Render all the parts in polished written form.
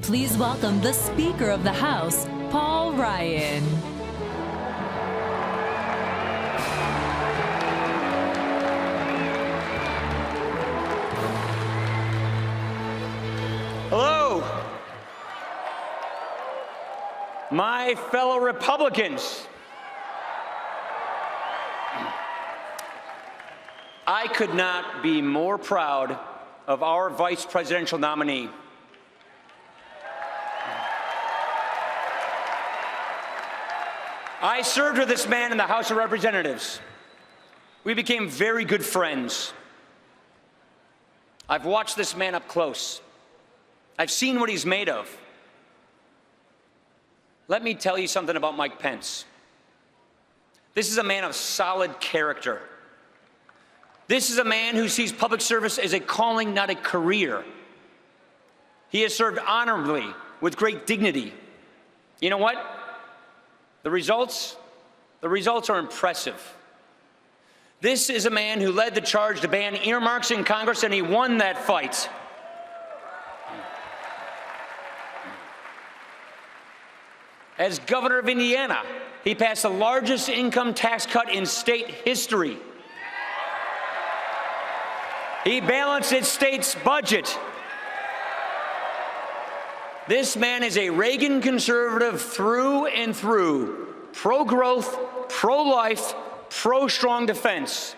Please welcome the Speaker of the House, Paul Ryan. Hello, my fellow Republicans. I could not be more proud of our vice presidential nominee. I served with this man in the House of Representatives. We became very good friends. I've watched this man up close. I've seen what he's made of. Let me tell you something about Mike Pence. This is a man of solid character. This is a man who sees public service as a calling, not a career. He has served honorably with great dignity. You know what? The results are impressive. This is a man who led the charge to ban earmarks in Congress, and he won that fight. As governor of Indiana, he passed the largest income tax cut in state history. He balanced its state's budget. This man is a Reagan conservative through and through, pro-growth, pro-life, pro-strong defense.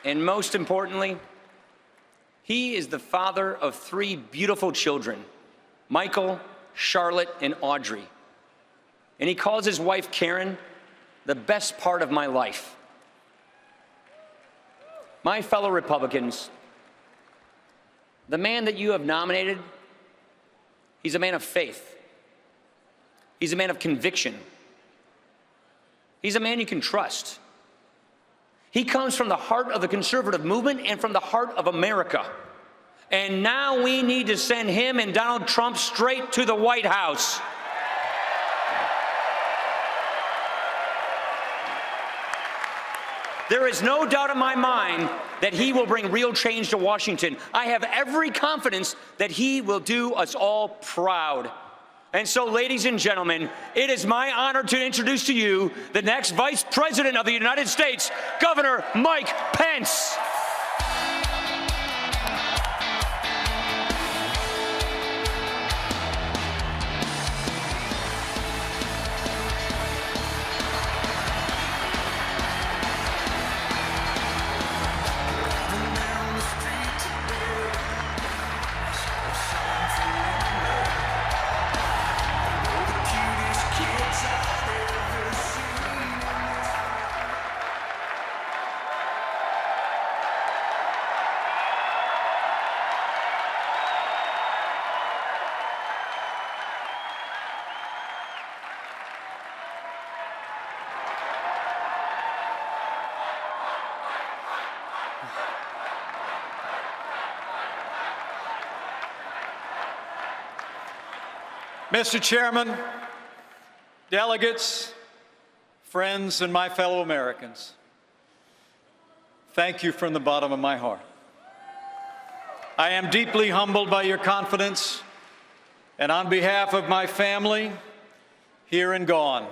And most importantly, he is the father of 3 beautiful children, Michael, Charlotte, and Audrey. And he calls his wife, Karen, the best part of my life. My fellow Republicans, the man that you have nominated, he's a man of faith. He's a man of conviction. He's a man you can trust. He comes from the heart of the conservative movement and from the heart of America. And now we need to send him and Donald Trump straight to the White House. There is no doubt in my mind that he will bring real change to Washington. I have every confidence that he will do us all proud. And so, ladies and gentlemen, it is my honor to introduce to you the next Vice President of the United States, Governor Mike Pence. Mr. Chairman, delegates, friends, and my fellow Americans, thank you from the bottom of my heart. I am deeply humbled by your confidence, and on behalf of my family, here and gone,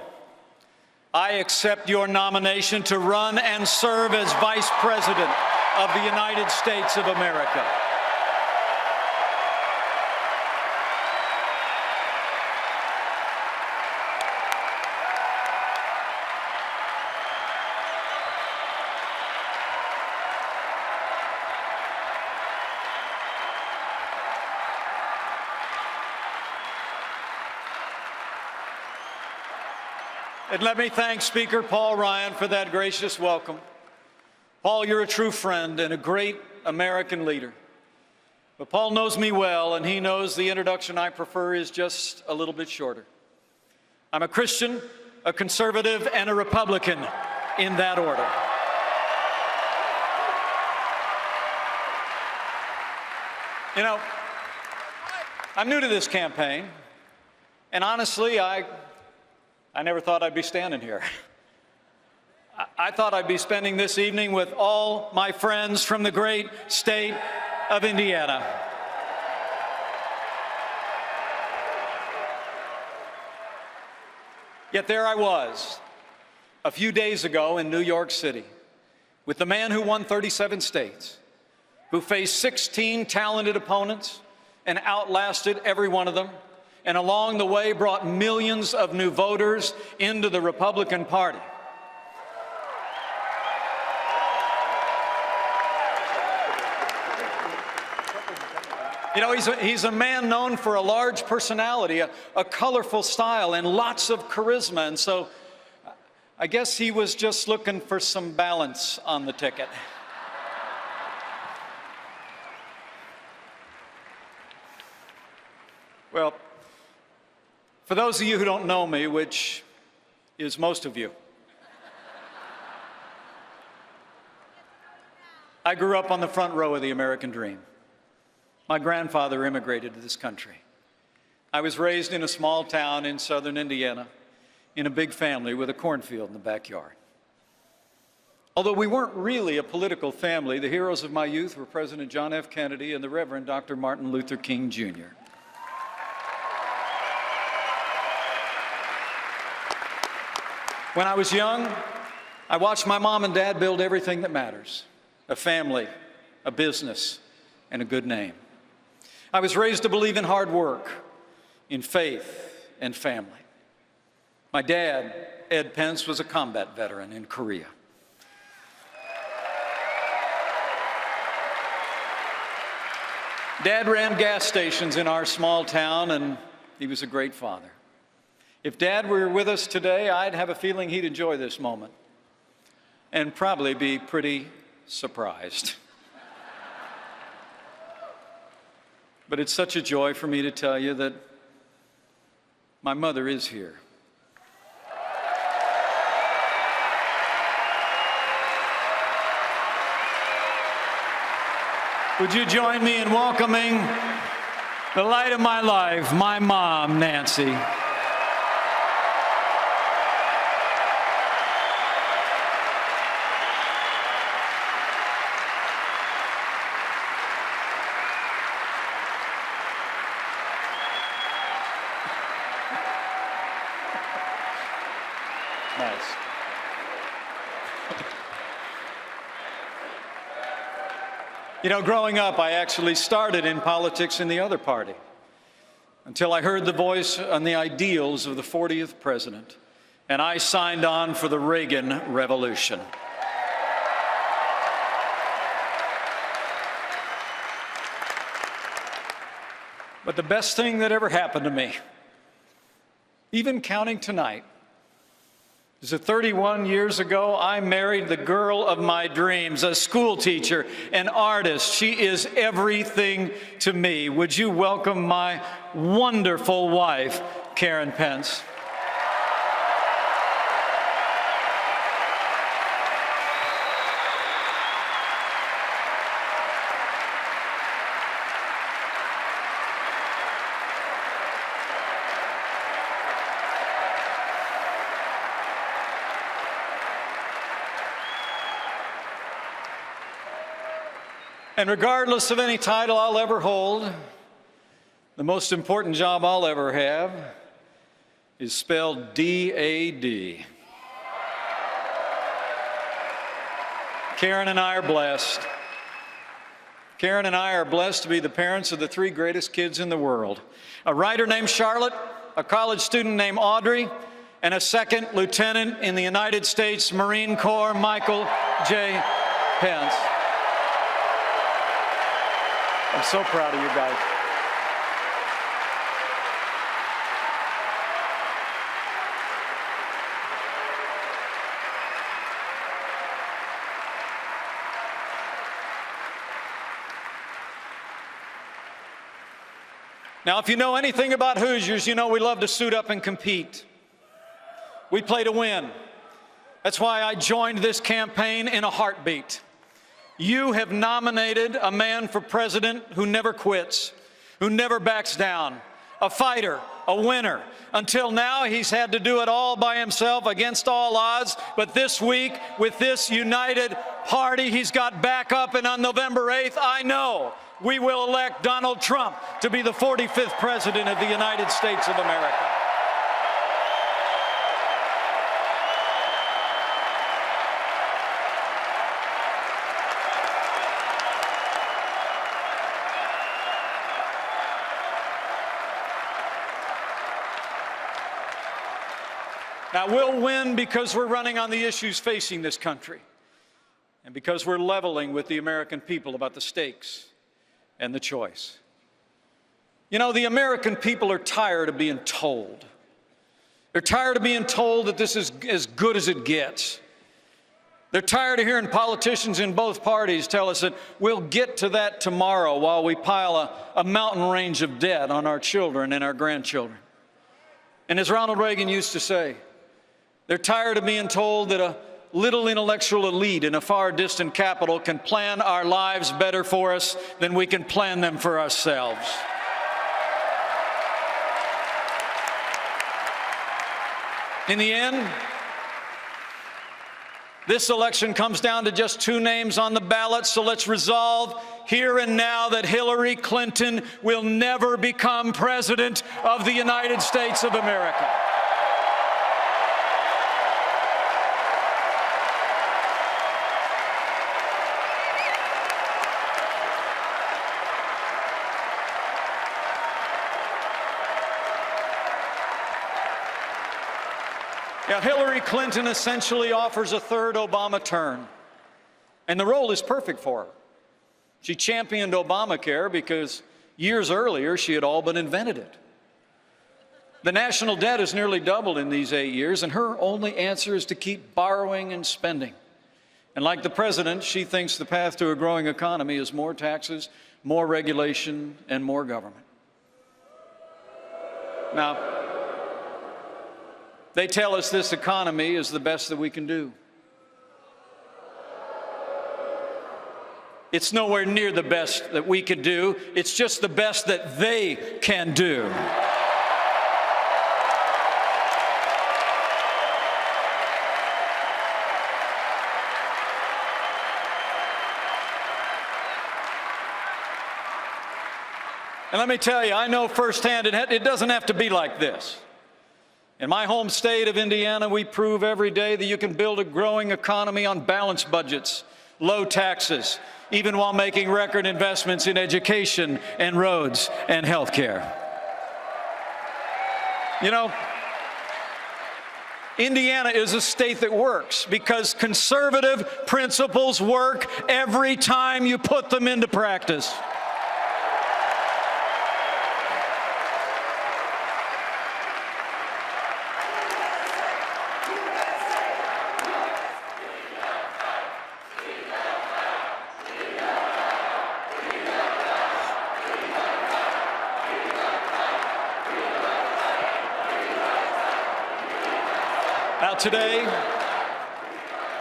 I accept your nomination to run and serve as Vice President of the United States of America. And let me thank Speaker Paul Ryan for that gracious welcome. Paul, you're a true friend and a great American leader. But Paul knows me well, and he knows the introduction I prefer is just a little bit shorter. I'm a Christian, a conservative, and a Republican in that order. You know, I'm new to this campaign, and honestly, I never thought I'd be standing here. I thought I'd be spending this evening with all my friends from the great state of Indiana. Yet there I was, a few days ago in New York City, with the man who won 37 states, who faced 16 talented opponents and outlasted every one of them, and along the way brought millions of new voters into the Republican Party. You know, he's a man known for a large personality, a colorful style, and lots of charisma. And so I guess he was just looking for some balance on the ticket. Well, for those of you who don't know me, which is most of you, I grew up on the front row of the American dream. My grandfather immigrated to this country. I was raised in a small town in southern Indiana, in a big family with a cornfield in the backyard. Although we weren't really a political family, the heroes of my youth were President John F. Kennedy and the Reverend Dr. Martin Luther King, Jr. When I was young, I watched my mom and dad build everything that matters: a family, a business, and a good name. I was raised to believe in hard work, in faith, and family. My dad, Ed Pence, was a combat veteran in Korea. Dad ran gas stations in our small town, and he was a great father. If Dad were with us today, I'd have a feeling he'd enjoy this moment and probably be pretty surprised. But it's such a joy for me to tell you that my mother is here. Would you join me in welcoming the light of my life, my mom, Nancy? Nice. You know, growing up, I actually started in politics in the other party until I heard the voice and the ideals of the 40th president, and I signed on for the Reagan Revolution. But the best thing that ever happened to me, even counting tonight, is that 31 years ago, I married the girl of my dreams, a school teacher, an artist. She is everything to me. Would you welcome my wonderful wife, Karen Pence? And regardless of any title I'll ever hold, the most important job I'll ever have is spelled D-A-D. Karen and I are blessed. Karen and I are blessed to be the parents of the three greatest kids in the world: a writer named Charlotte, a college student named Audrey, and a second lieutenant in the United States Marine Corps, Michael J. Pence. I'm so proud of you guys. Now, if you know anything about Hoosiers, you know we love to suit up and compete. We play to win. That's why I joined this campaign in a heartbeat. You have nominated a man for president who never quits, who never backs down, a fighter, a winner. Until now, he's had to do it all by himself against all odds. But this week, with this united party, he's got backup. And on November 8th, I know we will elect Donald Trump to be the 45th President of the United States of America. Now, we'll win because we're running on the issues facing this country and because we're leveling with the American people about the stakes and the choice. You know, the American people are tired of being told. They're tired of being told that this is as good as it gets. They're tired of hearing politicians in both parties tell us that we'll get to that tomorrow while we pile a mountain range of debt on our children and our grandchildren. And as Ronald Reagan used to say, they're tired of being told that a little intellectual elite in a far distant capital can plan our lives better for us than we can plan them for ourselves. In the end, this election comes down to just 2 names on the ballot, so let's resolve here and now that Hillary Clinton will never become President of the United States of America. Now, Hillary Clinton essentially offers a third Obama term, and the role is perfect for her. She championed Obamacare because years earlier she had all but invented it. The national debt has nearly doubled in these 8 years, and her only answer is to keep borrowing and spending. And like the president, she thinks the path to a growing economy is more taxes, more regulation, and more government. Now, they tell us this economy is the best that we can do. It's nowhere near the best that we could do. It's just the best that they can do. And let me tell you, I know firsthand it doesn't have to be like this. In my home state of Indiana, we prove every day that you can build a growing economy on balanced budgets, low taxes, even while making record investments in education and roads and health care. You know, Indiana is a state that works because conservative principles work every time you put them into practice. Now today,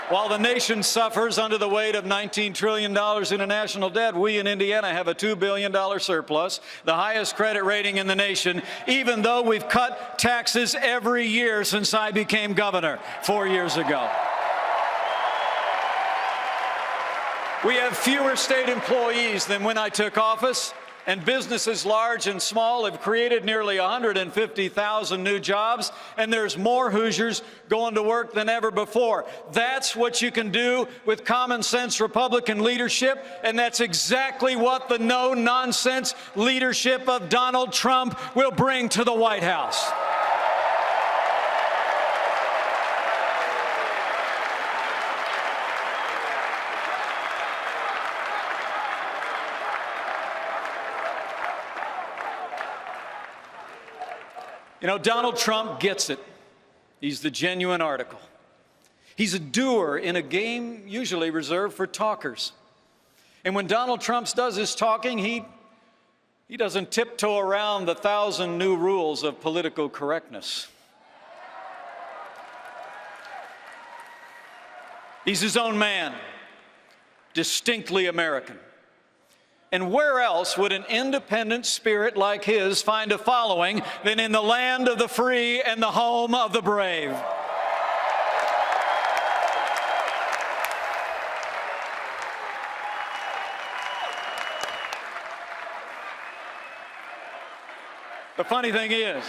while the nation suffers under the weight of $19 trillion in a national debt, we in Indiana have a $2 billion surplus, the highest credit rating in the nation, even though we've cut taxes every year since I became governor 4 years ago. We have fewer state employees than when I took office, and businesses large and small have created nearly 150,000 new jobs, and there's more Hoosiers going to work than ever before. That's what you can do with common sense Republican leadership, and that's exactly what the no-nonsense leadership of Donald Trump will bring to the White House. You know, Donald Trump gets it. He's the genuine article. He's a doer in a game usually reserved for talkers. And when Donald Trump does his talking, he doesn't tiptoe around the 1,000 new rules of political correctness. He's his own man, distinctly American. And where else would an independent spirit like his find a following than in the land of the free and the home of the brave? The funny thing is,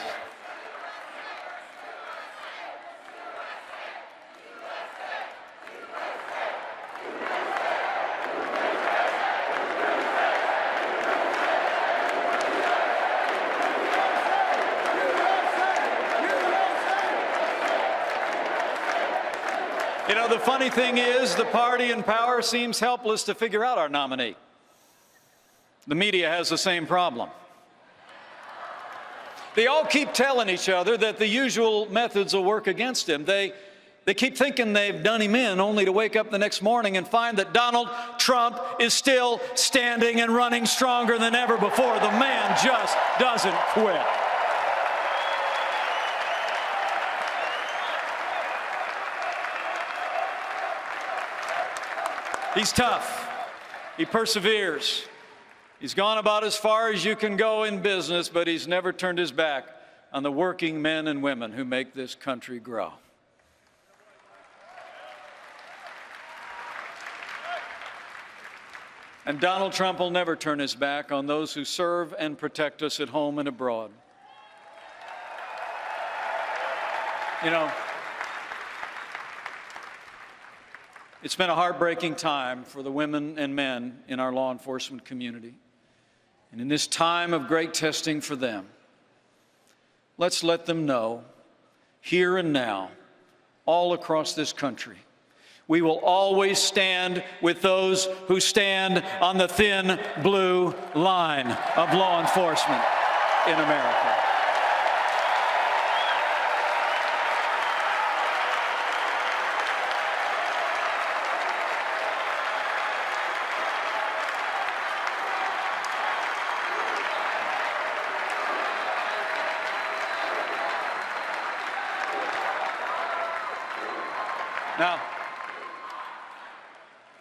the funny thing is, the party in power seems helpless to figure out our nominee. The media has the same problem. They all keep telling each other that the usual methods will work against him. They keep thinking they've done him in, only to wake up the next morning and find that Donald Trump is still standing and running stronger than ever before. The man just doesn't quit. He's tough. He perseveres. He's gone about as far as you can go in business, but he's never turned his back on the working men and women who make this country grow. And Donald Trump will never turn his back on those who serve and protect us at home and abroad. You know, it's been a heartbreaking time for the women and men in our law enforcement community. And in this time of great testing for them, let's let them know, here and now, all across this country, we will always stand with those who stand on the thin blue line of law enforcement in America.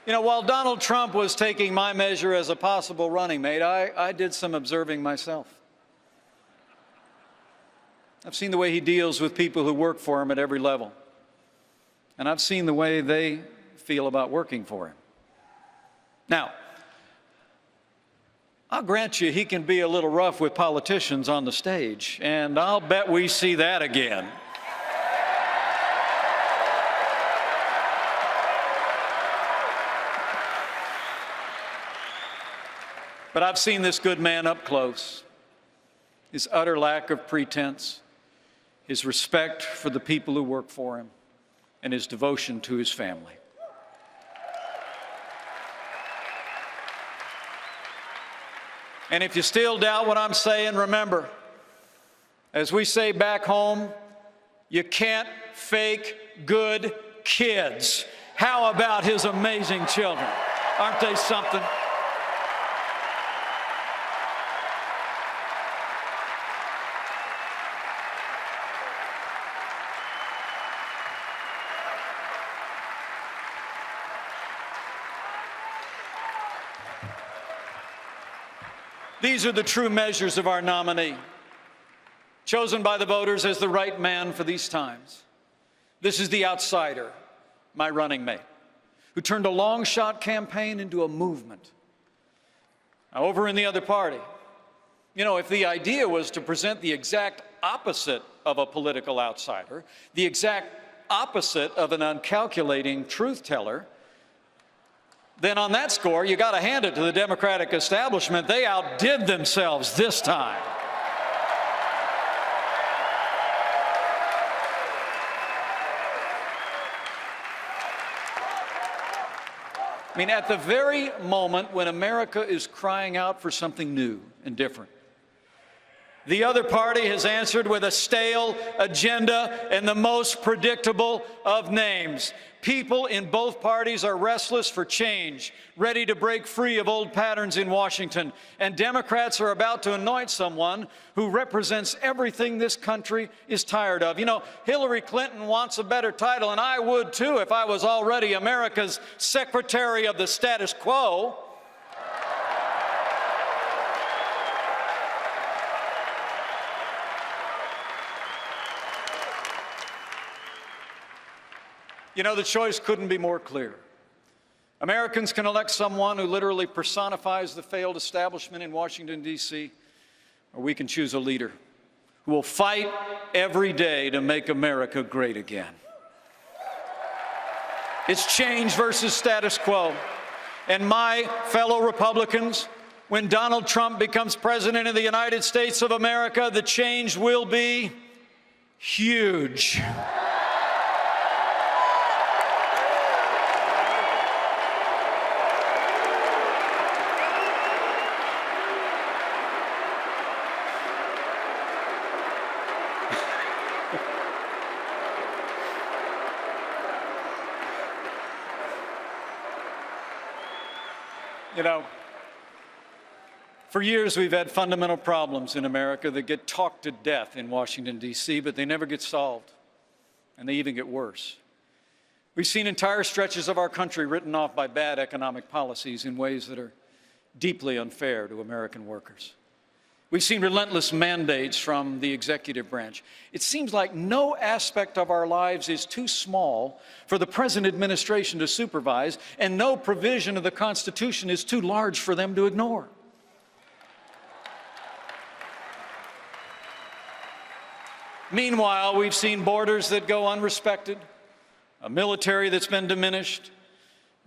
Now, while Donald Trump was taking my measure as a possible running mate, I did some observing myself. I've seen the way he deals with people who work for him at every level. And I've seen the way they feel about working for him. Now, I'll grant you he can be a little rough with politicians on the stage, and I'll bet we see that again. But I've seen this good man up close, his utter lack of pretense, his respect for the people who work for him, and his devotion to his family. And if you still doubt what I'm saying, remember, as we say back home, you can't fake good kids. How about his amazing children? Aren't they something? These are the true measures of our nominee, chosen by the voters as the right man for these times. This is the outsider, my running mate, who turned a long-shot campaign into a movement. Now, over in the other party, if the idea was to present the exact opposite of a political outsider, the exact opposite of an uncalculating truth teller, then on that score, you got to hand it to the Democratic establishment. They outdid themselves this time. At the very moment when America is crying out for something new and different, the other party has answered with a stale agenda and the most predictable of names. People in both parties are restless for change, ready to break free of old patterns in Washington. And Democrats are about to anoint someone who represents everything this country is tired of. Hillary Clinton wants a better title, and I would too if I was already America's Secretary of the Status Quo. The choice couldn't be more clear. Americans can elect someone who literally personifies the failed establishment in Washington, D.C., or we can choose a leader who will fight every day to make America great again. It's change versus status quo. And my fellow Republicans, when Donald Trump becomes president of the United States of America, the change will be huge. You know, for years we've had fundamental problems in America that get talked to death in Washington, D.C., but they never get solved, and they even get worse. We've seen entire stretches of our country written off by bad economic policies in ways that are deeply unfair to American workers. We've seen relentless mandates from the executive branch. It seems like no aspect of our lives is too small for the present administration to supervise, and no provision of the Constitution is too large for them to ignore. Meanwhile, we've seen borders that go unrespected, a military that's been diminished,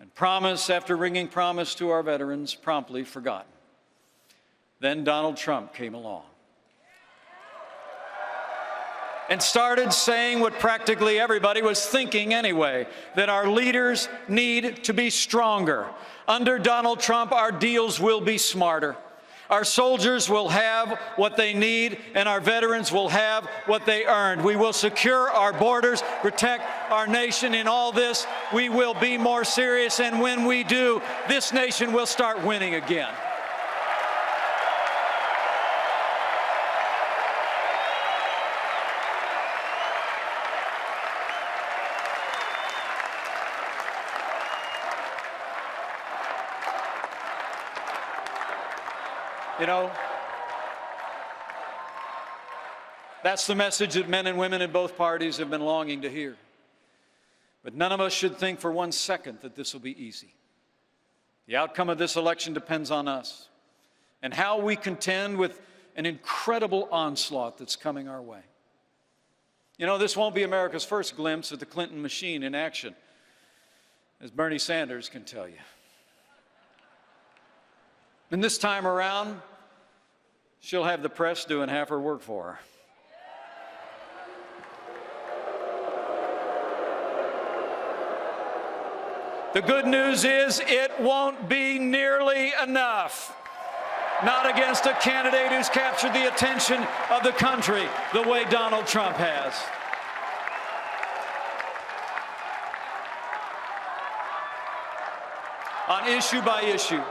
and promise after ringing promise to our veterans promptly forgotten. Then Donald Trump came along and started saying what practically everybody was thinking anyway, that our leaders need to be stronger. Under Donald Trump, our deals will be smarter. Our soldiers will have what they need, and our veterans will have what they earned. We will secure our borders, protect our nation. In all this, we will be more serious, and when we do, this nation will start winning again. You know, that's the message that men and women in both parties have been longing to hear. But none of us should think for one second that this will be easy. The outcome of this election depends on us and how we contend with an incredible onslaught that's coming our way. You know, this won't be America's first glimpse of the Clinton machine in action, as Bernie Sanders can tell you. And this time around, she'll have the press doing half her work for her. The good news is it won't be nearly enough. Not against a candidate who's captured the attention of the country the way Donald Trump has. On issue by issue,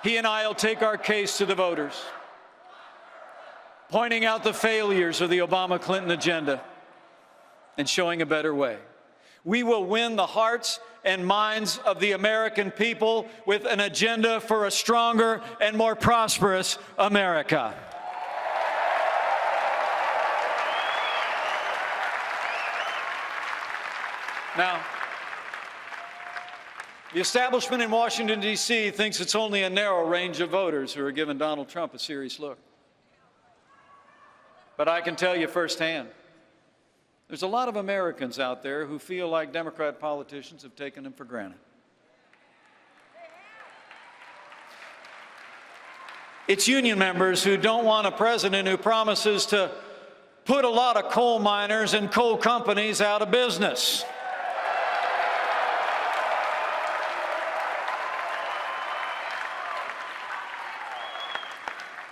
he and I will take our case to the voters, pointing out the failures of the Obama-Clinton agenda and showing a better way. We will win the hearts and minds of the American people with an agenda for a stronger and more prosperous America. Now, the establishment in Washington, D.C. thinks it's only a narrow range of voters who are giving Donald Trump a serious look. But I can tell you firsthand, there's a lot of Americans out there who feel like Democrat politicians have taken them for granted. It's union members who don't want a president who promises to put a lot of coal miners and coal companies out of business.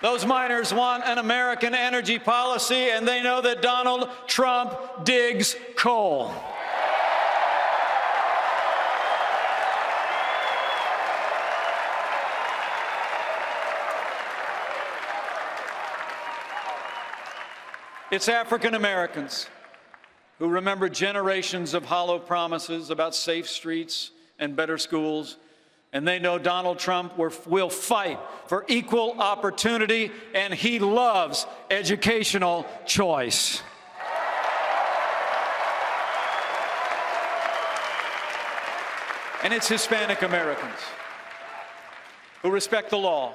Those miners want an American energy policy, and they know that Donald Trump digs coal. It's African Americans who remember generations of hollow promises about safe streets and better schools. And they know Donald Trump will fight for equal opportunity, and he loves educational choice. And it's Hispanic Americans who respect the law,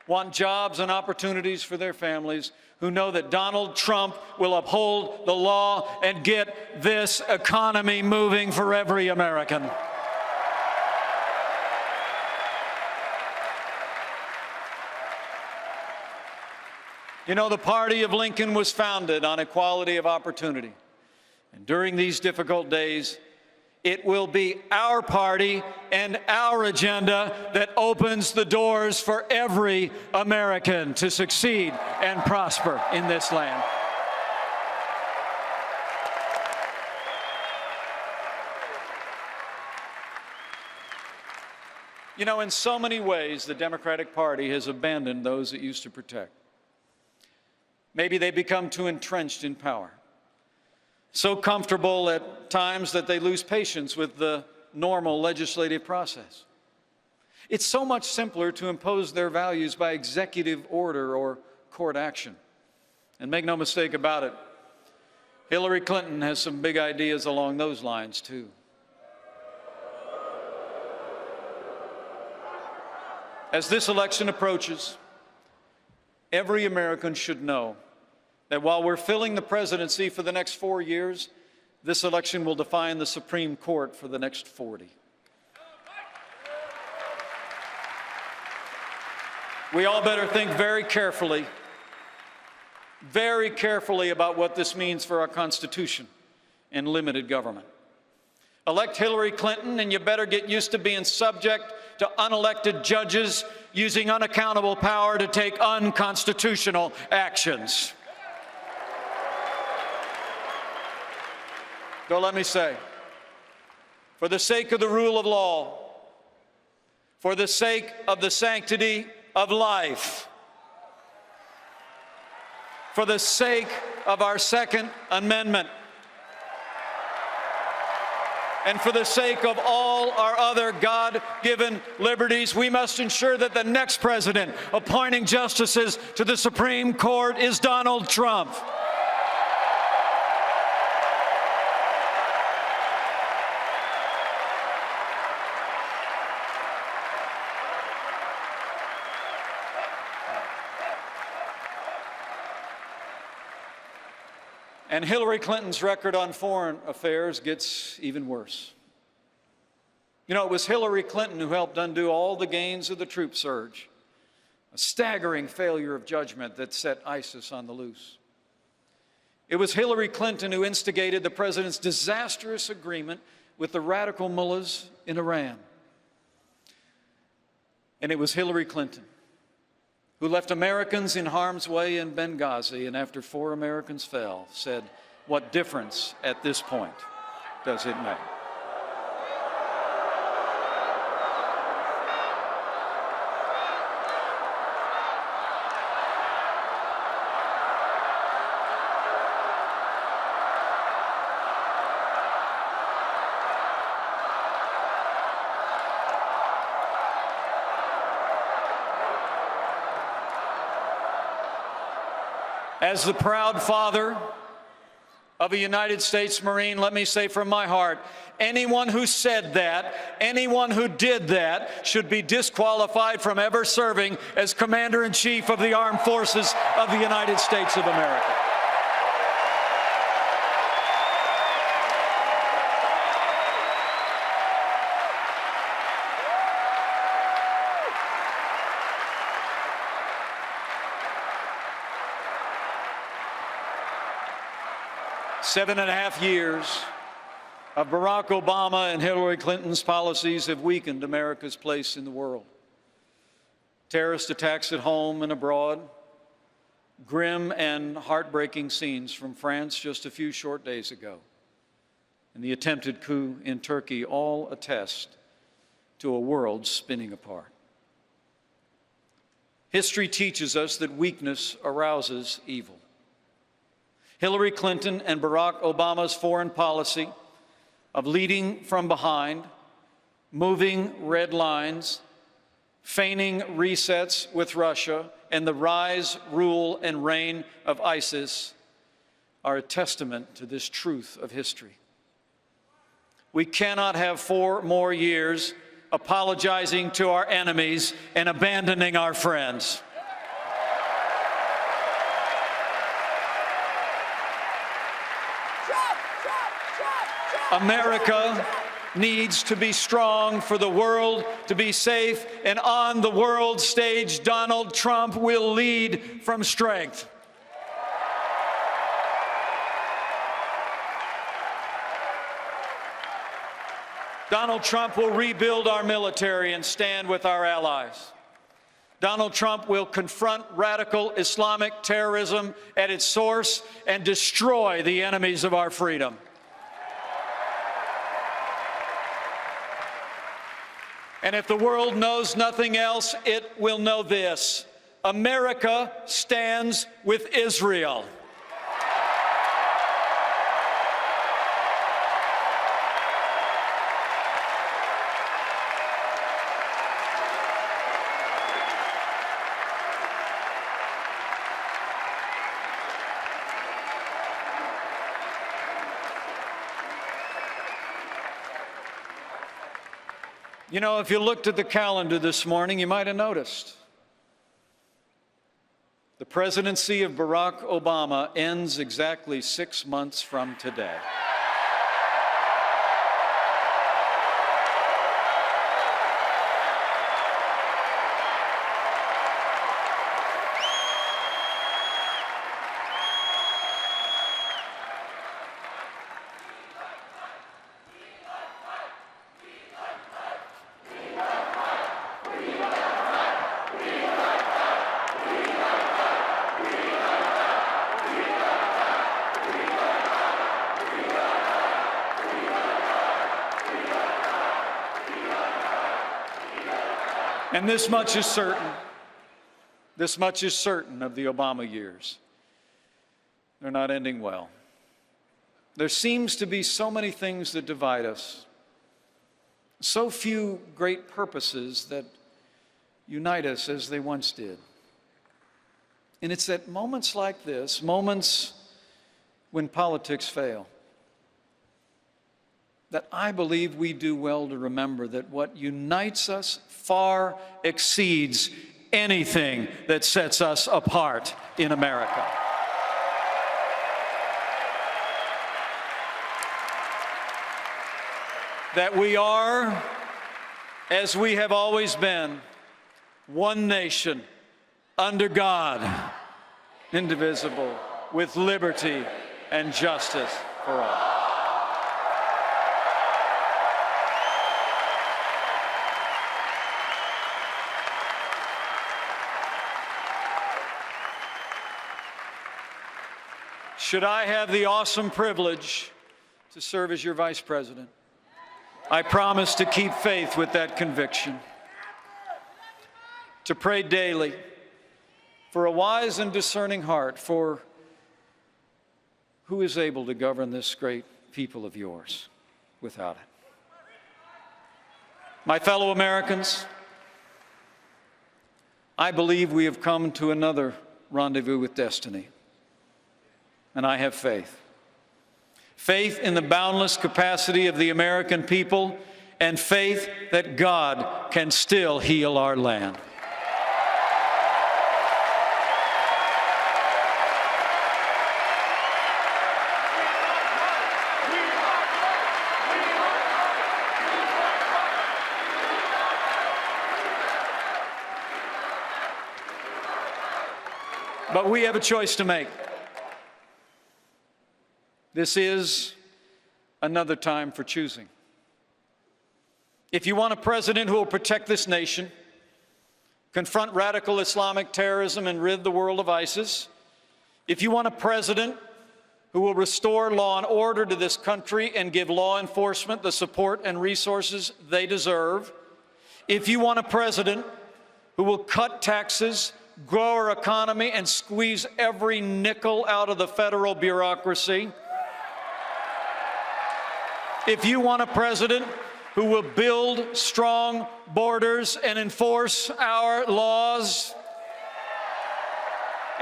want jobs and opportunities for their families, who know that Donald Trump will uphold the law and get this economy moving for every American. You know, the party of Lincoln was founded on equality of opportunity. And during these difficult days, it will be our party and our agenda that opens the doors for every American to succeed and prosper in this land. You know, in so many ways, the Democratic Party has abandoned those it used to protect. Maybe they become too entrenched in power, so comfortable at times that they lose patience with the normal legislative process. It's so much simpler to impose their values by executive order or court action. And make no mistake about it, Hillary Clinton has some big ideas along those lines, too. As this election approaches, every American should know that while we're filling the presidency for the next 4 years, this election will define the Supreme Court for the next 40. We all better think very carefully about what this means for our Constitution and limited government. Elect Hillary Clinton, and you better get used to being subject to unelected judges using unaccountable power to take unconstitutional actions. So let me say, for the sake of the rule of law, for the sake of the sanctity of life, for the sake of our Second Amendment, and for the sake of all our other God-given liberties, we must ensure that the next president appointing justices to the Supreme Court is Donald Trump. And Hillary Clinton's record on foreign affairs gets even worse. You know, it was Hillary Clinton who helped undo all the gains of the troop surge, a staggering failure of judgment that set ISIS on the loose. It was Hillary Clinton who instigated the president's disastrous agreement with the radical mullahs in Iran. And it was Hillary Clinton who left Americans in harm's way in Benghazi, and after 4 Americans fell, said, "What difference at this point does it make?" As the proud father of a United States Marine, let me say from my heart, anyone who said that, anyone who did that, should be disqualified from ever serving as Commander-in-Chief of the Armed Forces of the United States of America. Seven and a half years of Barack Obama and Hillary Clinton's policies have weakened America's place in the world. Terrorist attacks at home and abroad, grim and heartbreaking scenes from France just a few short days ago, and the attempted coup in Turkey all attest to a world spinning apart. History teaches us that weakness arouses evil. Hillary Clinton and Barack Obama's foreign policy of leading from behind, moving red lines, feigning resets with Russia, and the rise, rule, and reign of ISIS are a testament to this truth of history. We cannot have 4 more years apologizing to our enemies and abandoning our friends. America needs to be strong for the world to be safe, and on the world stage, Donald Trump will lead from strength. Donald Trump will rebuild our military and stand with our allies. Donald Trump will confront radical Islamic terrorism at its source and destroy the enemies of our freedom. And if the world knows nothing else, it will know this: America stands with Israel. You know, if you looked at the calendar this morning, you might have noticed the presidency of Barack Obama ends exactly 6 months from today. And this much is certain of the Obama years: they're not ending well. There seems to be so many things that divide us, so few great purposes that unite us as they once did. And it's at moments like this, moments when politics fail, that I believe we do well to remember that what unites us far exceeds anything that sets us apart in America. That we are, as we have always been, one nation, under God, indivisible, with liberty and justice for all. Should I have the awesome privilege to serve as your vice president, I promise to keep faith with that conviction, to pray daily for a wise and discerning heart for who is able to govern this great people of yours without it. My fellow Americans, I believe we have come to another rendezvous with destiny. And I have faith. Faith in the boundless capacity of the American people, and faith that God can still heal our land. But we have a choice to make. This is another time for choosing. If you want a president who will protect this nation, confront radical Islamic terrorism, and rid the world of ISIS, if you want a president who will restore law and order to this country and give law enforcement the support and resources they deserve, if you want a president who will cut taxes, grow our economy, and squeeze every nickel out of the federal bureaucracy, if you want a president who will build strong borders and enforce our laws,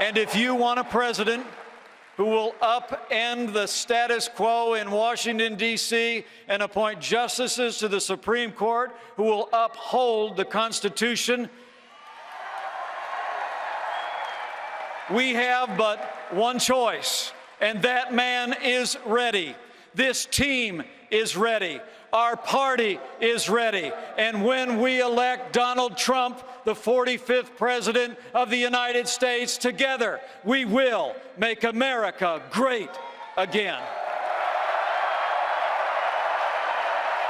and if you want a president who will upend the status quo in Washington, D.C., and appoint justices to the Supreme Court who will uphold the Constitution, we have but one choice, and that man is ready. This team is ready. Our party is ready. And when we elect Donald Trump, the 45th President of the United States, together, we will make America great again.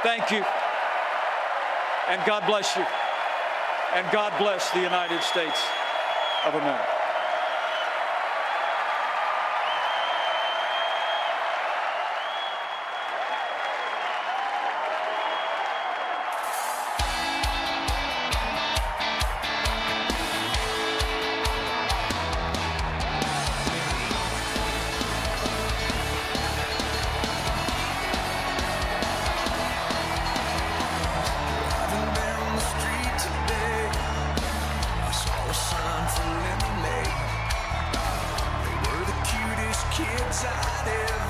Thank you. And God bless you. And God bless the United States of America. Kids I'd ever